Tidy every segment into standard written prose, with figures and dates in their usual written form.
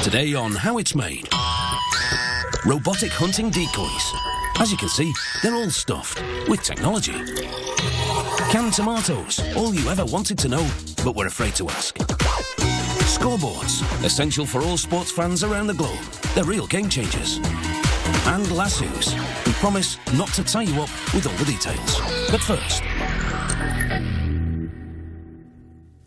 Today on How It's Made. Robotic hunting decoys. As you can see, they're all stuffed with technology. Canned tomatoes, all you ever wanted to know, but were afraid to ask. Scoreboards, essential for all sports fans around the globe. They're real game changers. And lassos, who promise not to tie you up with all the details. But first,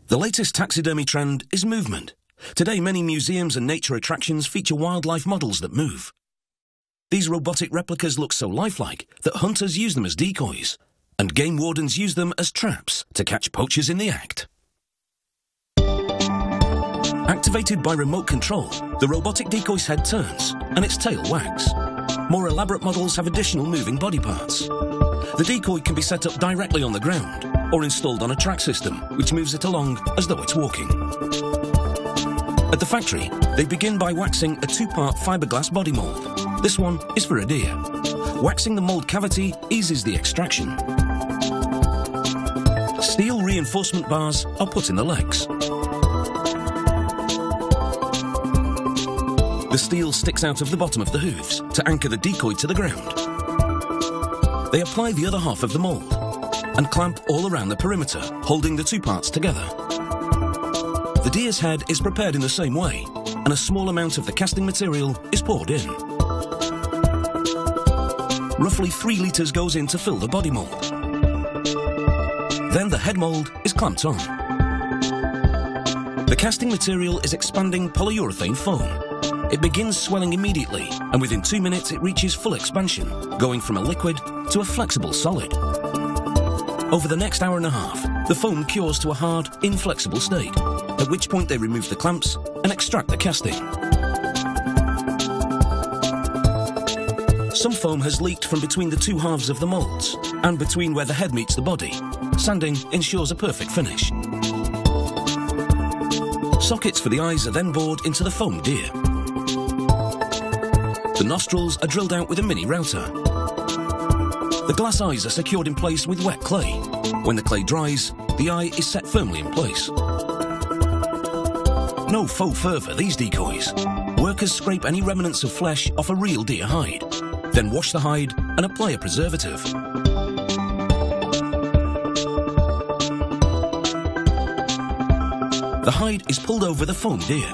the latest taxidermy trend is movement. Today, many museums and nature attractions feature wildlife models that move. These robotic replicas look so lifelike that hunters use them as decoys, and game wardens use them as traps to catch poachers in the act. Activated by remote control, the robotic decoy's head turns and its tail wags. More elaborate models have additional moving body parts. The decoy can be set up directly on the ground or installed on a track system, which moves it along as though it's walking. At the factory, they begin by waxing a two-part fiberglass body mold. This one is for a deer. Waxing the mold cavity eases the extraction. Steel reinforcement bars are put in the legs. The steel sticks out of the bottom of the hooves to anchor the decoy to the ground. They apply the other half of the mold and clamp all around the perimeter, holding the two parts together. The deer's head is prepared in the same way, and a small amount of the casting material is poured in. Roughly 3 litres goes in to fill the body mould. Then the head mould is clamped on. The casting material is expanding polyurethane foam. It begins swelling immediately, and within 2 minutes it reaches full expansion, going from a liquid to a flexible solid. Over the next hour and a half, the foam cures to a hard, inflexible state, at which point they remove the clamps and extract the casting. Some foam has leaked from between the two halves of the moulds and between where the head meets the body. Sanding ensures a perfect finish. Sockets for the eyes are then bored into the foam deer. The nostrils are drilled out with a mini router. The glass eyes are secured in place with wet clay. When the clay dries, the eye is set firmly in place. No faux fur for these decoys. Workers scrape any remnants of flesh off a real deer hide, then wash the hide and apply a preservative. The hide is pulled over the foam deer.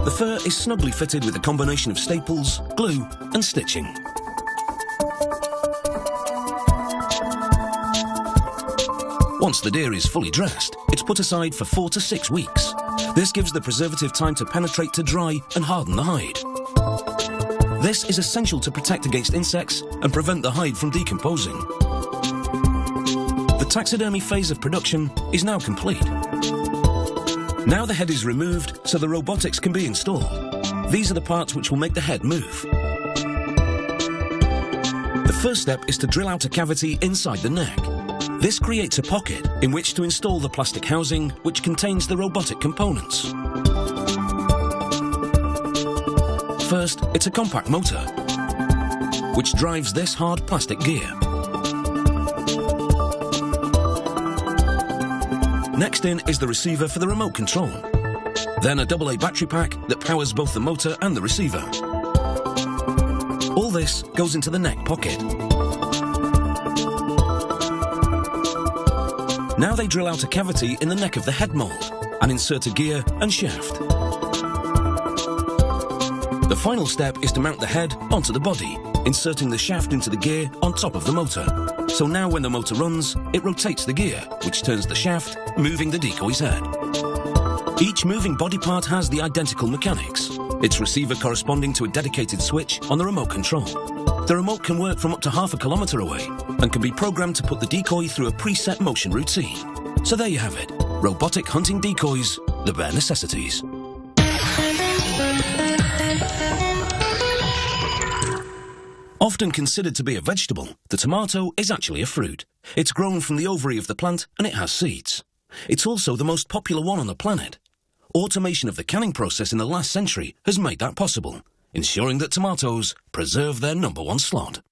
The fur is snugly fitted with a combination of staples, glue and stitching. Once the deer is fully dressed, it's put aside for 4 to 6 weeks. This gives the preservative time to penetrate to dry and harden the hide. This is essential to protect against insects and prevent the hide from decomposing. The taxidermy phase of production is now complete. Now the head is removed so the robotics can be installed. These are the parts which will make the head move. The first step is to drill out a cavity inside the neck. This creates a pocket in which to install the plastic housing which contains the robotic components. First, it's a compact motor, which drives this hard plastic gear. Next in is the receiver for the remote control. Then a AA battery pack that powers both the motor and the receiver. All this goes into the neck pocket. Now they drill out a cavity in the neck of the head mould and insert a gear and shaft. The final step is to mount the head onto the body, inserting the shaft into the gear on top of the motor. So now when the motor runs, it rotates the gear, which turns the shaft, moving the decoy's head. Each moving body part has the identical mechanics, its receiver corresponding to a dedicated switch on the remote control. The remote can work from up to half a kilometre away and can be programmed to put the decoy through a preset motion routine. So there you have it, robotic hunting decoys, the bare necessities. Often considered to be a vegetable, the tomato is actually a fruit. It's grown from the ovary of the plant and it has seeds. It's also the most popular one on the planet. Automation of the canning process in the last century has made that possible, ensuring that tomatoes preserve their #1 slot.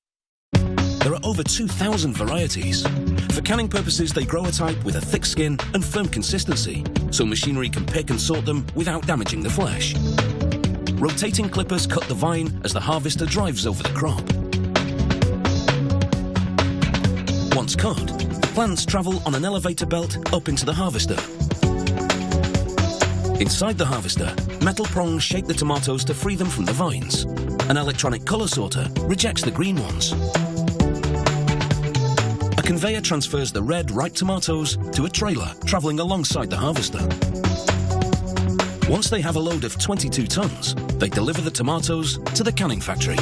There are over 2,000 varieties. For canning purposes, they grow a type with a thick skin and firm consistency, so machinery can pick and sort them without damaging the flesh. Rotating clippers cut the vine as the harvester drives over the crop. Once cut, the plants travel on an elevator belt up into the harvester. Inside the harvester, metal prongs shake the tomatoes to free them from the vines. An electronic colour sorter rejects the green ones. A conveyor transfers the red, ripe tomatoes to a trailer travelling alongside the harvester. Once they have a load of 22 tonnes, they deliver the tomatoes to the canning factory.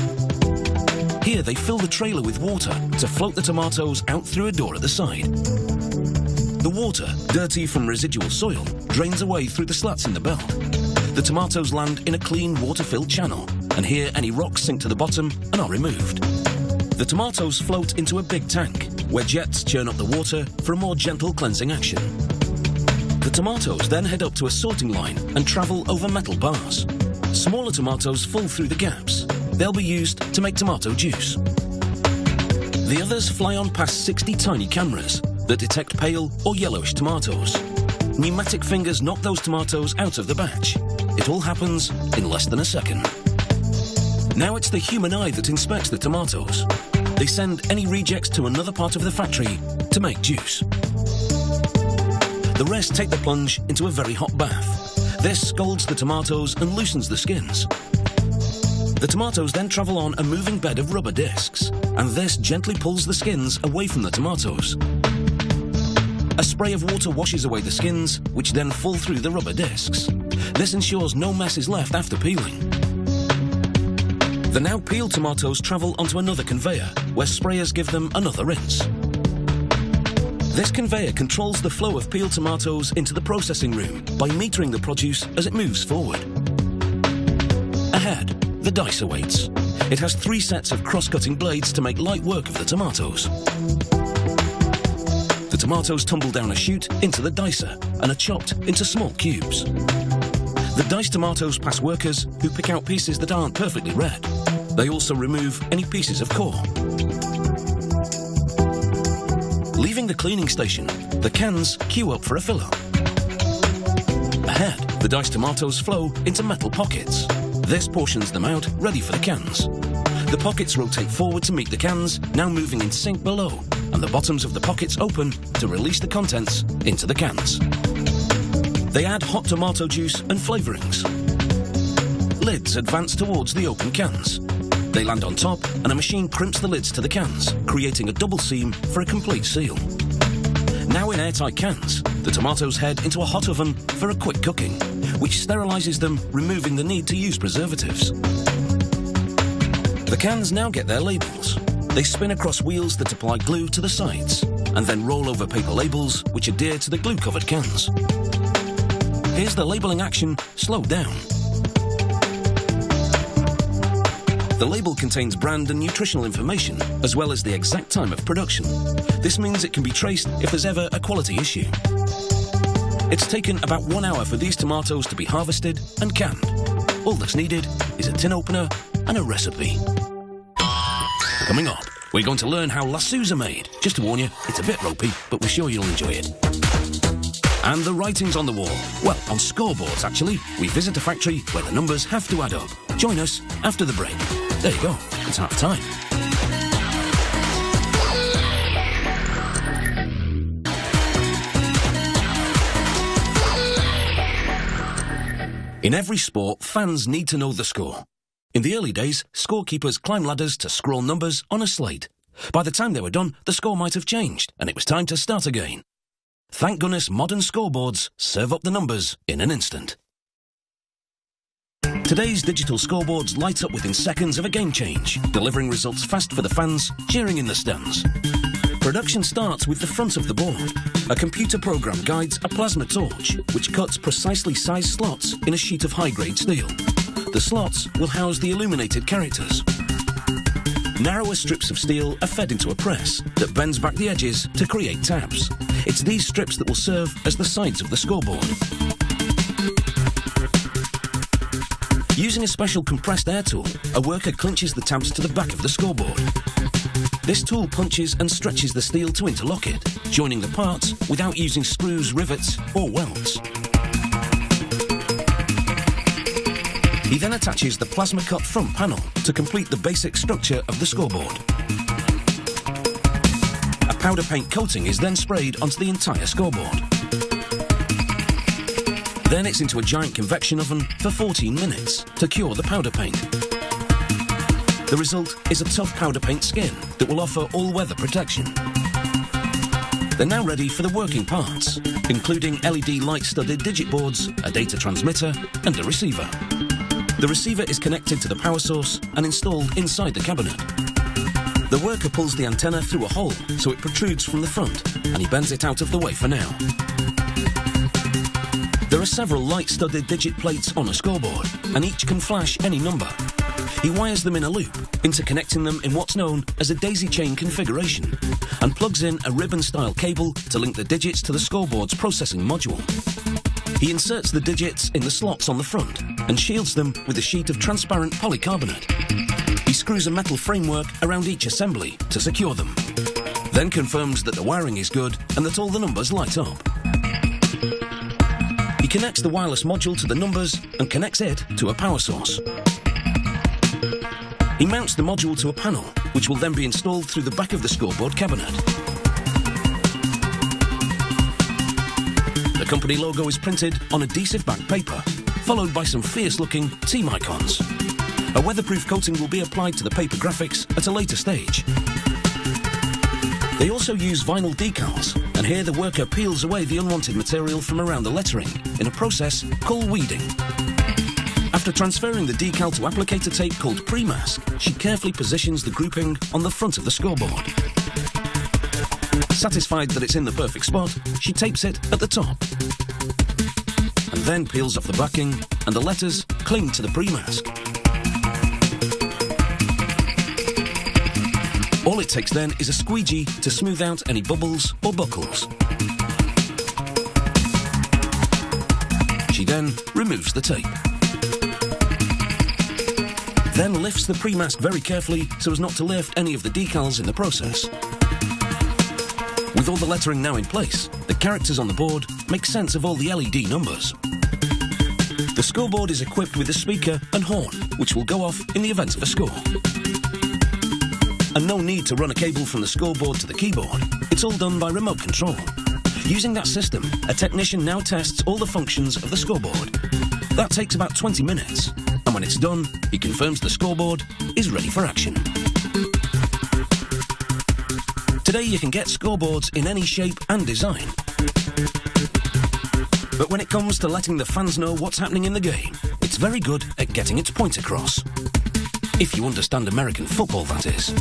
Here they fill the trailer with water to float the tomatoes out through a door at the side. The water, dirty from residual soil, drains away through the slats in the belt. The tomatoes land in a clean, water-filled channel, and here any rocks sink to the bottom and are removed. The tomatoes float into a big tank, where jets churn up the water for a more gentle cleansing action. The tomatoes then head up to a sorting line and travel over metal bars. Smaller tomatoes fall through the gaps. They'll be used to make tomato juice. The others fly on past 60 tiny cameras that detect pale or yellowish tomatoes. Pneumatic fingers knock those tomatoes out of the batch. It all happens in less than a second. Now it's the human eye that inspects the tomatoes. They send any rejects to another part of the factory to make juice. The rest take the plunge into a very hot bath. This scalds the tomatoes and loosens the skins. The tomatoes then travel on a moving bed of rubber discs, and this gently pulls the skins away from the tomatoes. A spray of water washes away the skins, which then fall through the rubber discs. This ensures no mess is left after peeling. The now peeled tomatoes travel onto another conveyor, where sprayers give them another rinse. This conveyor controls the flow of peeled tomatoes into the processing room by metering the produce as it moves forward. Ahead, the dice awaits. It has 3 sets of cross-cutting blades to make light work of the tomatoes. The tomatoes tumble down a chute into the dicer and are chopped into small cubes. The diced tomatoes pass workers who pick out pieces that aren't perfectly red. They also remove any pieces of core. Leaving the cleaning station, the cans queue up for a fill-up. Ahead, the diced tomatoes flow into metal pockets. This portions them out, ready for the cans. The pockets rotate forward to meet the cans, now moving in sync below, and the bottoms of the pockets open to release the contents into the cans. They add hot tomato juice and flavourings. Lids advance towards the open cans. They land on top, and a machine crimps the lids to the cans, creating a double seam for a complete seal. Now in airtight cans, the tomatoes head into a hot oven for a quick cooking, which sterilises them, removing the need to use preservatives. The cans now get their labels. They spin across wheels that apply glue to the sides, and then roll over paper labels which adhere to the glue-covered cans. Here's the labelling action slowed down. The label contains brand and nutritional information, as well as the exact time of production. This means it can be traced if there's ever a quality issue. It's taken about 1 hour for these tomatoes to be harvested and canned. All that's needed is a tin opener and a recipe. Coming up, we're going to learn how lassos are made. Just to warn you, it's a bit ropey, but we're sure you'll enjoy it. And the writing's on the wall. Well, on scoreboards, actually. We visit a factory where the numbers have to add up. Join us after the break. There you go. It's half time. In every sport, fans need to know the score. In the early days, scorekeepers climbed ladders to scroll numbers on a slate. By the time they were done, the score might have changed, and it was time to start again. Thank goodness modern scoreboards serve up the numbers in an instant. Today's digital scoreboards light up within seconds of a game change, delivering results fast for the fans cheering in the stands. Production starts with the front of the board. A computer program guides a plasma torch, which cuts precisely sized slots in a sheet of high-grade steel. The slots will house the illuminated characters. Narrower strips of steel are fed into a press that bends back the edges to create tabs. It's these strips that will serve as the sides of the scoreboard. Using a special compressed air tool, a worker clinches the tabs to the back of the scoreboard. This tool punches and stretches the steel to interlock it, joining the parts without using screws, rivets or welds. He then attaches the plasma cut front panel to complete the basic structure of the scoreboard. A powder paint coating is then sprayed onto the entire scoreboard. Then it's into a giant convection oven for 14 minutes to cure the powder paint. The result is a tough powder paint skin that will offer all-weather protection. They're now ready for the working parts, including LED light-studded digit boards, a data transmitter and a receiver. The receiver is connected to the power source and installed inside the cabinet. The worker pulls the antenna through a hole so it protrudes from the front, and he bends it out of the way for now. There are several light-studded digit plates on a scoreboard, and each can flash any number. He wires them in a loop, interconnecting them in what's known as a daisy chain configuration, and plugs in a ribbon-style cable to link the digits to the scoreboard's processing module. He inserts the digits in the slots on the front and shields them with a sheet of transparent polycarbonate. He screws a metal framework around each assembly to secure them, then confirms that the wiring is good and that all the numbers light up. He connects the wireless module to the numbers and connects it to a power source. He mounts the module to a panel, which will then be installed through the back of the scoreboard cabinet. The company logo is printed on adhesive-backed paper, followed by some fierce-looking team icons. A weatherproof coating will be applied to the paper graphics at a later stage. They also use vinyl decals, and here the worker peels away the unwanted material from around the lettering in a process called weeding. After transferring the decal to applicator tape called pre-mask, she carefully positions the grouping on the front of the scoreboard. Satisfied that it's in the perfect spot, she tapes it at the top. And then peels off the backing, and the letters cling to the pre-mask. All it takes then is a squeegee to smooth out any bubbles or buckles. She then removes the tape. Then lifts the pre-mask very carefully so as not to lift any of the decals in the process. With all the lettering now in place, the characters on the board make sense of all the LED numbers. The scoreboard is equipped with a speaker and horn, which will go off in the event of a score. And no need to run a cable from the scoreboard to the keyboard. It's all done by remote control. Using that system, a technician now tests all the functions of the scoreboard. That takes about 20 minutes, and when it's done, he confirms the scoreboard is ready for action. Today you can get scoreboards in any shape and design. But when it comes to letting the fans know what's happening in the game, it's very good at getting its point across. If you understand American football, that is.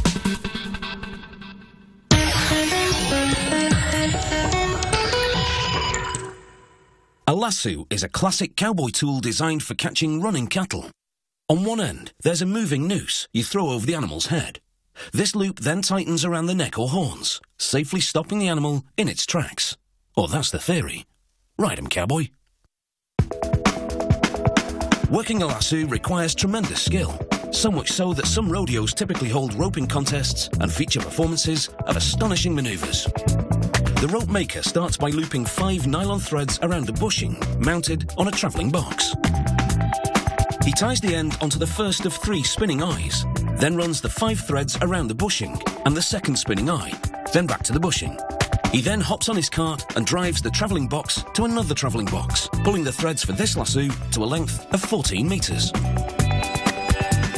A lasso is a classic cowboy tool designed for catching running cattle. On one end, there's a moving noose you throw over the animal's head. This loop then tightens around the neck or horns, safely stopping the animal in its tracks. Or that's the theory. Ride 'em, cowboy. Working a lasso requires tremendous skill, so much so that some rodeos typically hold roping contests and feature performances of astonishing maneuvers. The rope maker starts by looping 5 nylon threads around a bushing mounted on a travelling box. He ties the end onto the first of 3 spinning eyes, then runs the 5 threads around the bushing and the second spinning eye, then back to the bushing. He then hops on his cart and drives the travelling box to another travelling box, pulling the threads for this lasso to a length of 14 metres.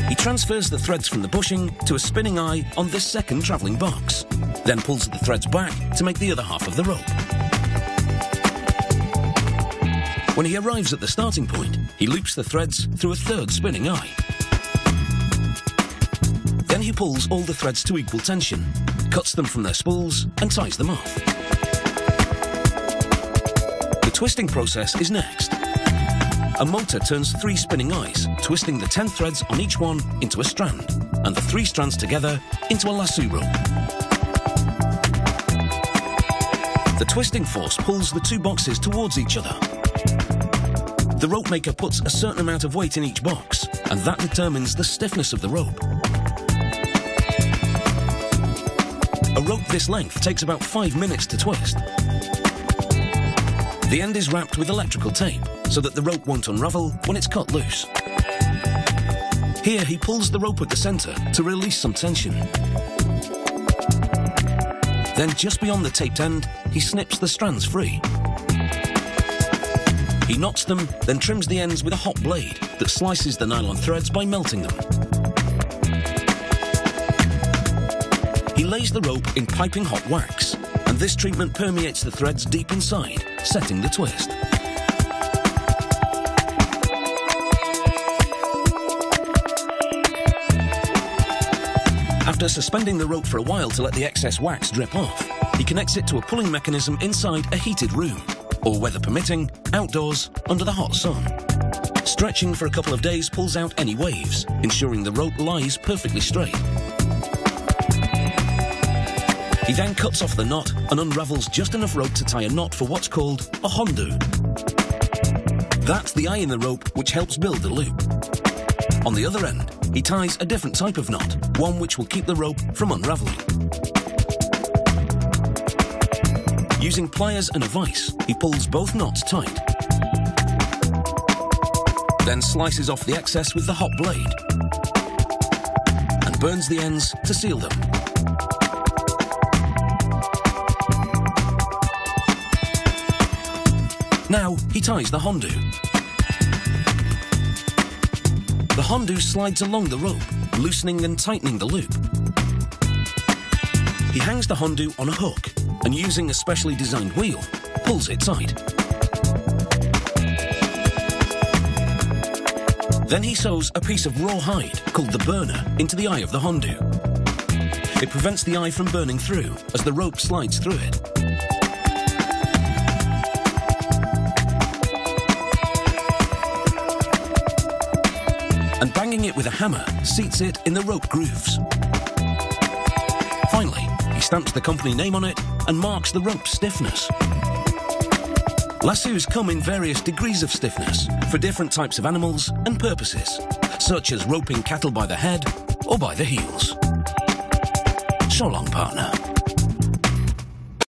He transfers the threads from the bushing to a spinning eye on this second travelling box, then pulls the threads back to make the other half of the rope. When he arrives at the starting point, he loops the threads through a third spinning eye. Then he pulls all the threads to equal tension, cuts them from their spools and ties them off. The twisting process is next. A motor turns 3 spinning eyes, twisting the 10 threads on each one into a strand, and the 3 strands together into a lasso rope. The twisting force pulls the 2 boxes towards each other. The rope maker puts a certain amount of weight in each box, and that determines the stiffness of the rope. A rope this length takes about 5 minutes to twist. The end is wrapped with electrical tape so that the rope won't unravel when it's cut loose. Here he pulls the rope at the centre to release some tension. Then just beyond the taped end, he snips the strands free. He knots them, then trims the ends with a hot blade that slices the nylon threads by melting them. He lays the rope in piping hot wax, and this treatment permeates the threads deep inside, setting the twist. After suspending the rope for a while to let the excess wax drip off, he connects it to a pulling mechanism inside a heated room, or weather permitting, outdoors under the hot sun. Stretching for a couple of days pulls out any waves, ensuring the rope lies perfectly straight. He then cuts off the knot and unravels just enough rope to tie a knot for what's called a hondu. That's the eye in the rope which helps build the loop. On the other end, he ties a different type of knot, one which will keep the rope from unraveling. Using pliers and a vise, he pulls both knots tight. Then slices off the excess with the hot blade and burns the ends to seal them. Now he ties the hondu. The hondu slides along the rope, loosening and tightening the loop. He hangs the hondu on a hook and, using a specially designed wheel, pulls it tight. Then he sews a piece of raw hide, called the burner, into the eye of the hondu. It prevents the eye from burning through as the rope slides through it. And banging it with a hammer seats it in the rope grooves. Finally, he stamps the company name on it and marks the rope's stiffness. Lassos come in various degrees of stiffness for different types of animals and purposes, such as roping cattle by the head or by the heels. So long, partner.